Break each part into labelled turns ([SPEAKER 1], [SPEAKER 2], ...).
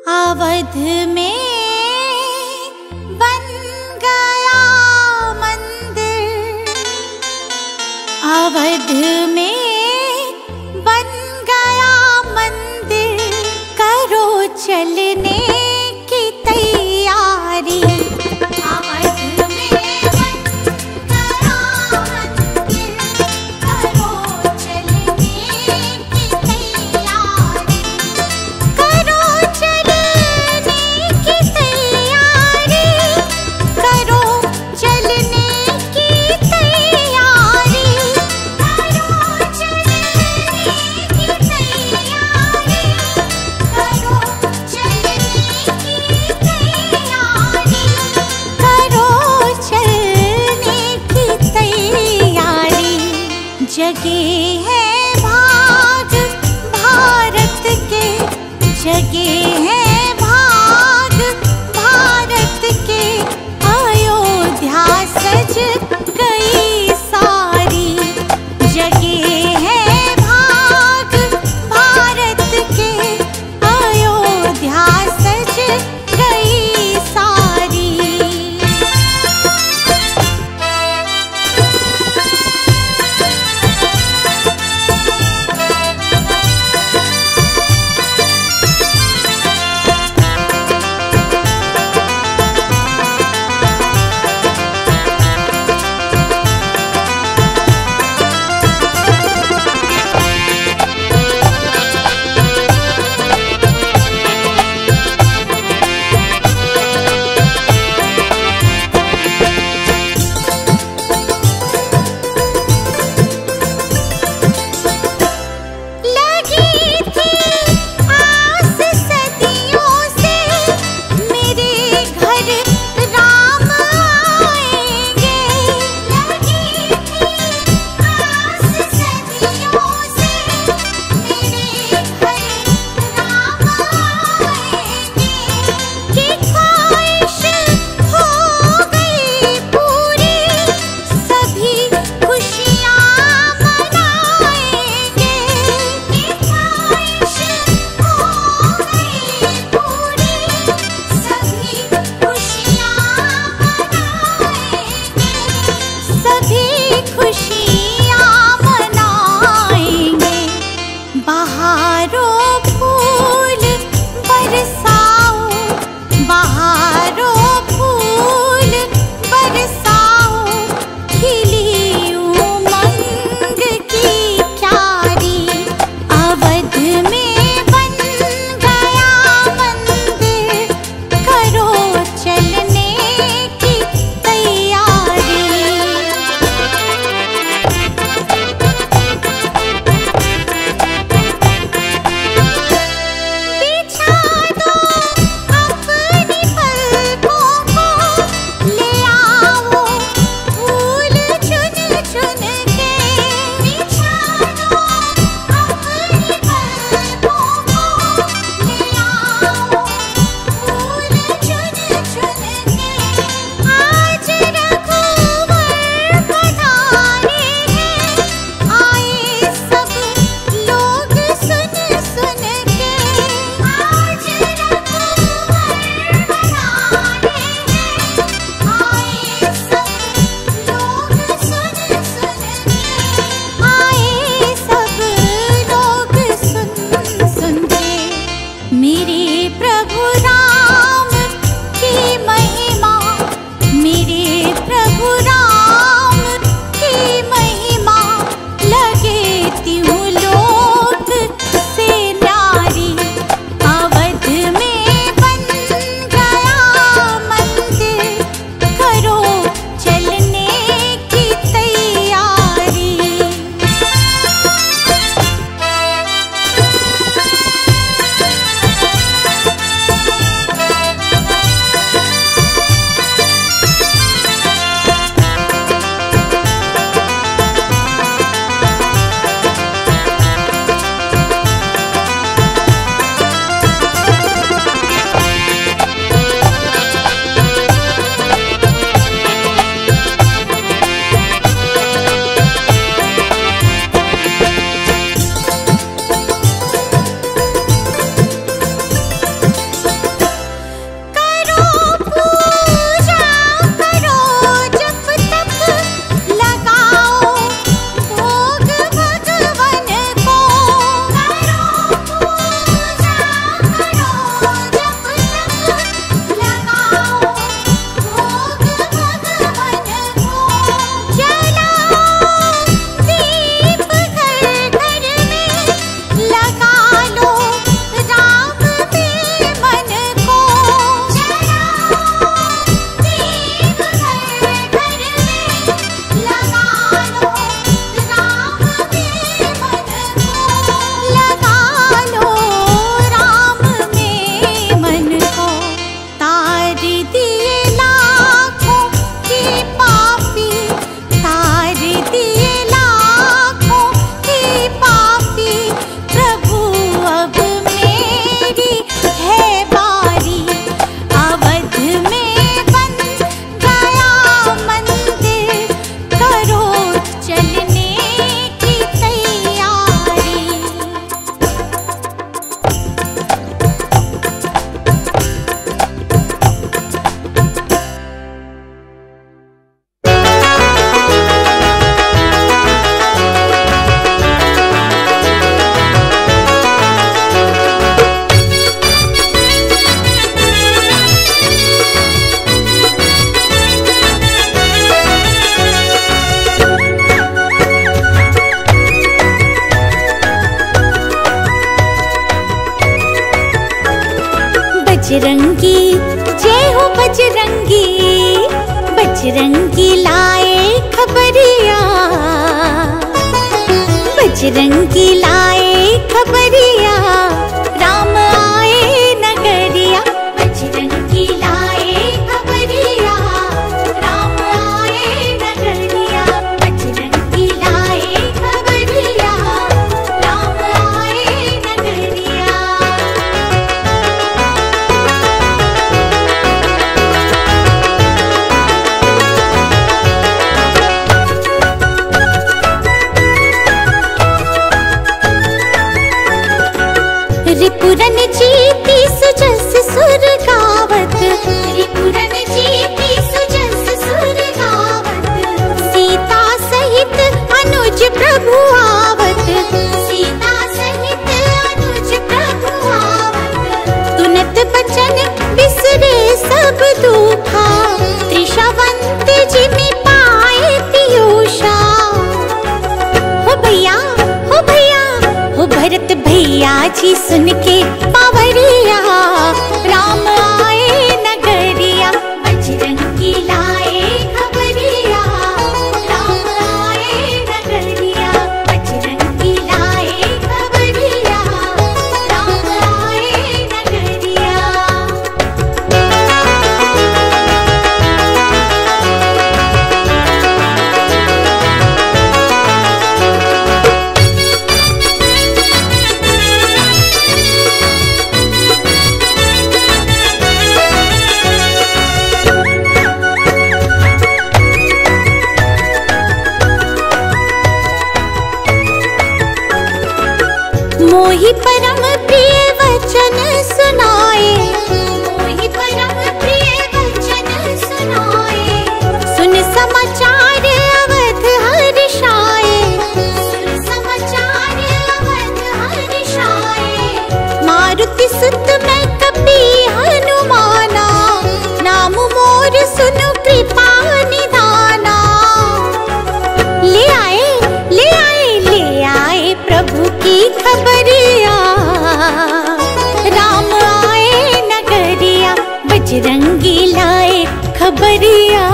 [SPEAKER 1] अवध में बन गया मंदिर, अवध में बन गया मंदिर, करो चलने की तैयारी। अवध में बन गया मंदिर, करो चलने की तैयारी, करो चलने की तैयारी, करो चलने की तैयारी, करो चलने की तैयारी, करो चलने की तैयारी, करो चलने की तैयारी। जगे हैं भाग भारत के, जगे हैं भाग भारत के, अयोध्या सज गई सारी। जगे हैं भाग भारत के, अयोध्या सज गई सारी। बजरंगी जय हो बजरंगी, बजरंगी लाए खबरिया, बजरंगी लाए खबरिया, राम आए नगरिया। बजरंगी लाए खबरिया, राम आए नगरिया, बजरंगी लाए खबरिया, राम आए नगरिया। रिपुरन जीती सुजस सुर गावत, रिपुरन जीती सुजस सुर गावत, सीता सहित अनुज प्रभु आवत, सीता सहित अनुज प्रभु आवत। तुनत बचन बिसरे सब दुखा, त्रिशवंत जिमि पाए पीयूषा। हो भैया हो भैया हो भरत भैया जी सुन के पावरिया, राम आए नगरिया। बजरंगी लाए खबरिया, राम आए नगरिया, बजरंगी लाए खबरिया, राम आए नगरिया। मोहि परम प्रिय वचन सुनाए, मोहि परम प्रिय वचन सुनाए, सुन समाचार अवध हर्षाए, सुन समाचार अवध हर्षाए। मारुति सुत मैं कपि हनुमाना, नाम मोर सुनु कृपा निधाना। ले आए ले आए ले आए प्रभु की खबरिया, राम आए नगरिया। बजरंगी लाए खबरिया,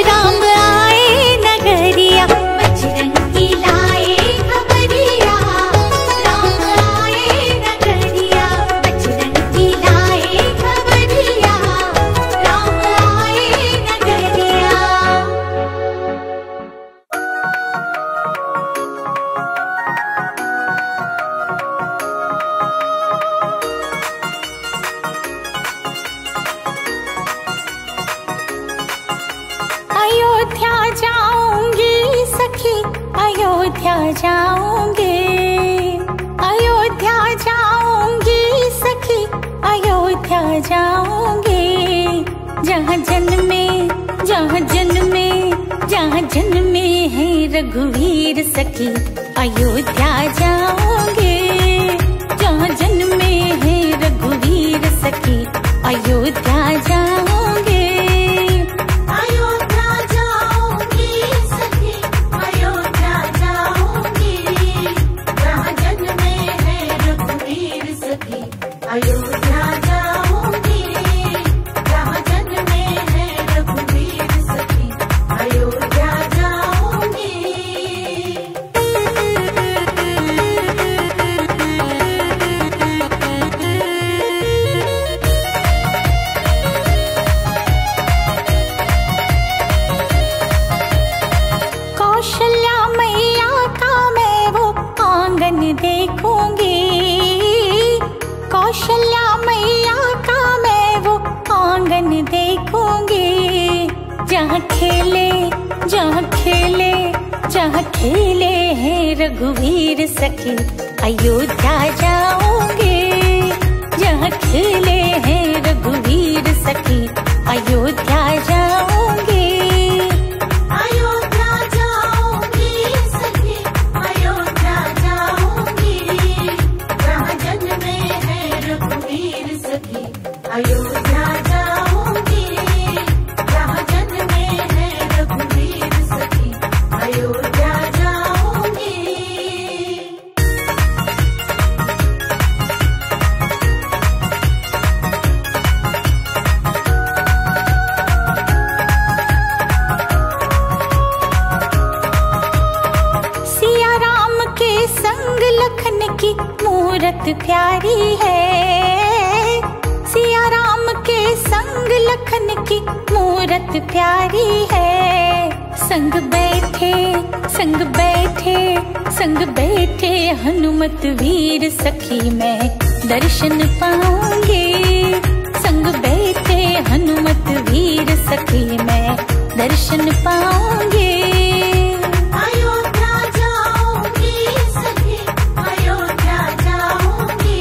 [SPEAKER 1] राम आए नगरिया, बजरंगी लाए खबरिया, राम आए नगरिया, बजरंगी लाए खबरिया, राम आए नगरिया। अयोध्या जाऊंगी सखी, अयोध्या जाऊंगी, अयोध्या जाऊंगी सखी, अयोध्या जाऊंगी। जहाँ जन्मे जहाँ जन्मे जहाँ जन्मे है रघुवीर सखी, अयोध्या जाऊंगी। जहाँ जन्मे है रघुवीर सखी, अयोध्या जाऊंगी।
[SPEAKER 2] अयोध्या जाऊंगी, जहाँ जन्मे है रघुवीर सखी, अयोध्या जाऊंगी।
[SPEAKER 1] कौशल्या मैया का मैं वो आंगन देखूंगी, कौशल्या मैया का मैं वो आंगन देखूंगी। जहाँ खेले जहाँ खेले जहाँ खेले हैं रघुवीर सखी, अयोध्या जाऊंगी। जहाँ खेले हैं रघुवीर सखी, अयोध्या जाऊंगी।
[SPEAKER 2] अयोध्या जाऊंगी सखी, अयोध्या जाऊंगी। जहाँ जन्मे है रघुवीर सखी, अयोध्या जाऊंगी। जहाँ जन्मे है रघुवीर सखी, अयोध्या जाऊंगी।
[SPEAKER 1] है। सिया राम के संग लखन की मूरत प्यारी है। संग बैठे संग बैठे संग बैठे हनुमत वीर सखी मैं दर्शन पाऊंगी। संग बैठे हनुमत वीर सखी मैं दर्शन पाऊंगी।
[SPEAKER 2] अयोध्या जाऊंगी सखी, अयोध्या जाऊंगी,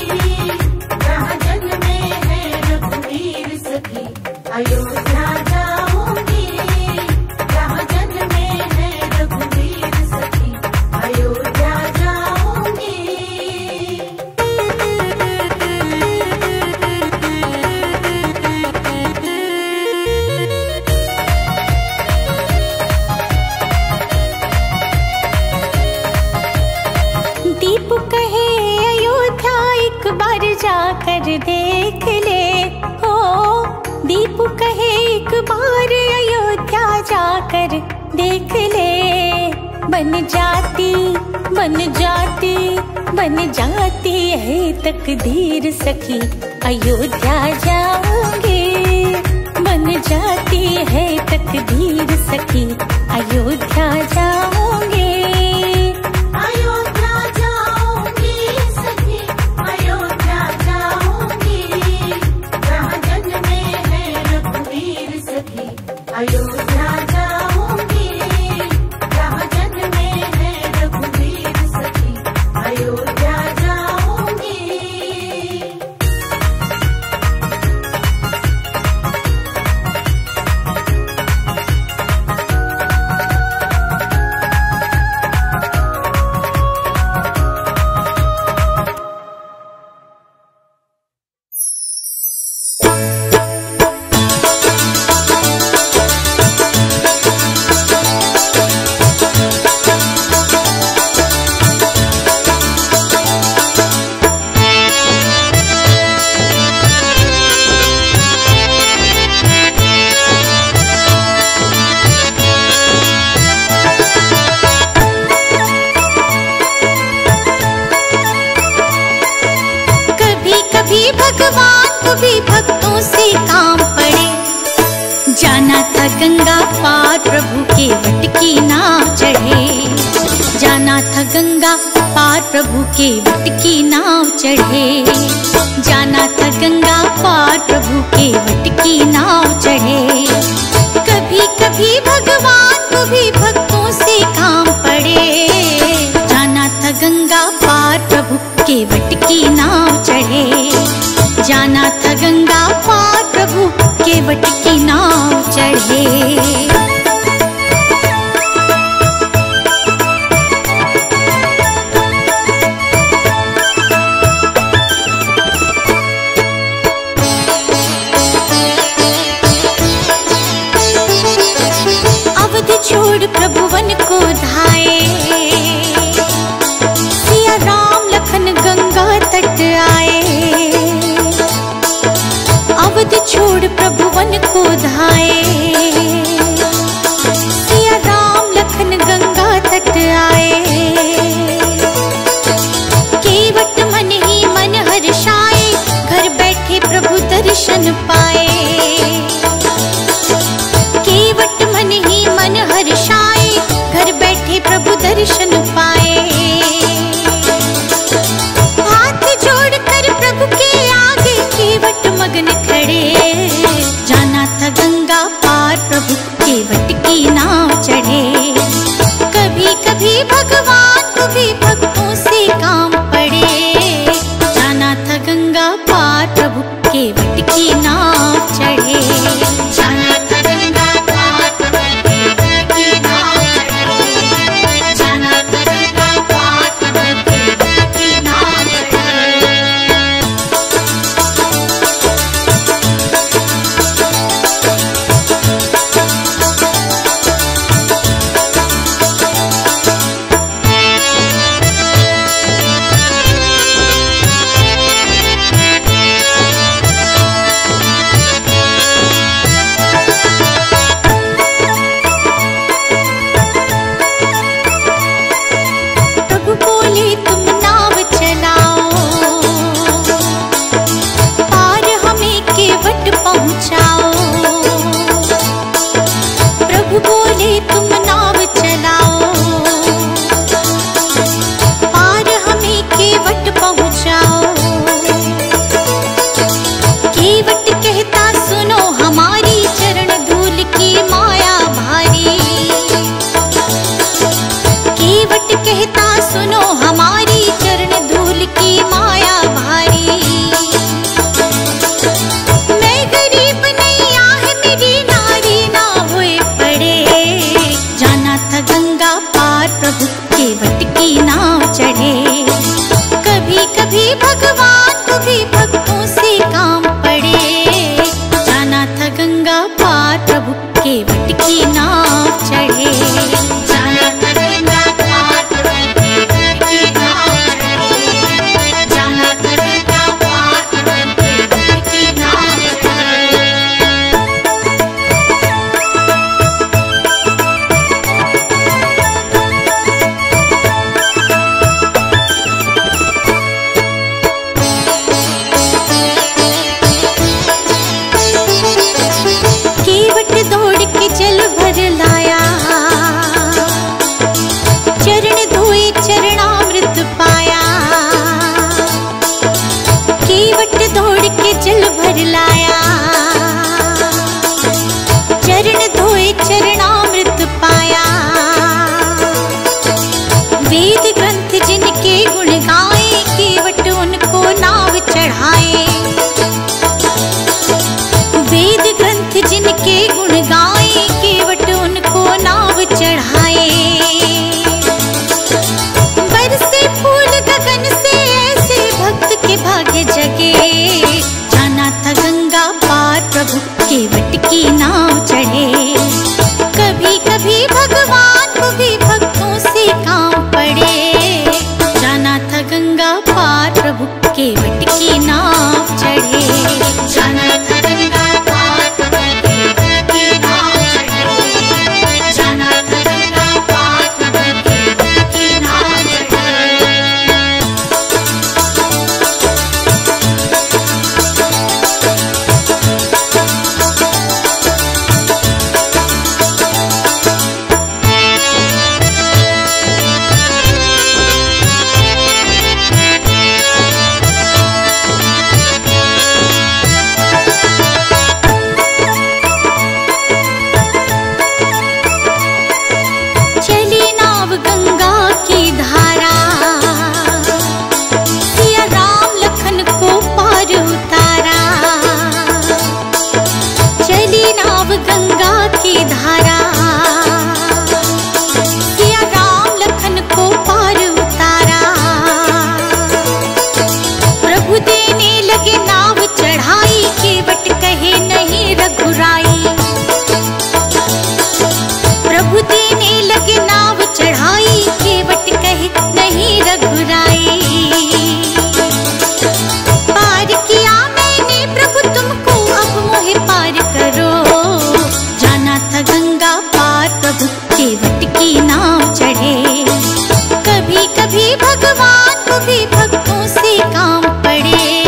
[SPEAKER 2] जहाँ जन्मे हैं रघुवीर सखी। अयोध्या जाऊंगी, जहाँ जन्मे हैं रघुवीर सखी। अयोध्या जाऊंगी।
[SPEAKER 1] दीप कहे अयोध्या एक बार जाकर देख ले। हो दीप कहे एक बार अयोध्या जाकर देख ले। बन जाती बन जाती बन जाती है तकदीर सखी अयोध्या जाऊंगी। बन जाती है तकदीर सखी अयोध्या जाऊंगी।
[SPEAKER 2] अयोध्या जाऊंगी सखी, अयोध्या जाऊंगी, जहाँ जन्मे हैं रघुवीर सखी। अयोध्या जाऊंगी, जहाँ जन्मे हैं रघुवीर सखी। अयोध्या जाऊंगी।
[SPEAKER 1] भगवान को भी भक्तों से काम पड़े। जाना था गंगा पार प्रभु के वट की नाव चढ़े। जाना था गंगा पार प्रभु के वट की नाव चढ़े। जाना था गंगा पार प्रभु के वट की नाव चढ़े। कभी कभी भगवान को भी भक्तों से काम पड़े। जाना था गंगा पार प्रभु के वट की नाव चढ़े। जाना था गंगा पार प्रभु के वट की नाव चढ़े। अवध छोड़ प्रभु वन को धाये। सिया राम लखन गंगा तट आए। अवध छोड़ प्रभु वन को धाये। सिया राम लखन गंगा तट आए। केवट मन ही मन हर्षाए। घर बैठे प्रभु दर्शन पाए। केवट मन ही मन हर्षाए। घर बैठे प्रभु दर्शन पाए। हाथ जोड़कर प्रभु के आगे केवट मगन खड़े। जाना था गंगा पार प्रभु के वट की नाव चढ़े। कभी कभी भगवान को भी भक्तों से काम पड़े। जाना था गंगा पार प्रभु के वट की नाव चढ़े। जाना था गंगा पार प्रभु के वट की नाव चढ़े। जाना था गंगा पार प्रभु के वट की नाव चढ़े। जल भर लाया, चरण धोए चरणामृत पाया। केवट दौड़ के जल भर लाया, चरण धोए चरणामृत पाया। वेद ग्रंथ जिनके गुण गाए, केवट उनको नाव चढ़ाए। वेद ग्रंथ जिनके गुण गाए, केवट उनको नाव चढ़ाए। बरसे फूल गगन से, ऐसे भक्त के भाग्य जगे। जाना था गंगा पार प्रभु, केवट की नाव चढ़े। कभी कभी भगवान को भी भक्तों से काम पड़े। जाना था गंगा पार प्रभु, केवट की नाव चढ़े। जाना था गंगा पार प्रभु, केवट की नाव चढ़े। जाना था गंगा पार प्रभु, केवट की नाव चढ़े। चली नाव गंगा की धारा, सिया राम लखन को पार उतारा। चली नाव गंगा की धारा, सिया राम लखन को पार उतारा। प्रभु देने लगे नाव चढ़ाई, केवट कहे नहीं रघुराई। प्रभु देने लगे नाव चढ़ाई, केवट कहे नहीं रघुराई। पार किया मैंने प्रभु तुमको, अब मोहे पार करो। जाना था गंगा पार प्रभु, केवट की नाव चढ़े। कभी कभी भगवान को भी भक्तों से काम पड़े।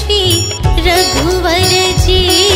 [SPEAKER 1] श्री रघुवर जी।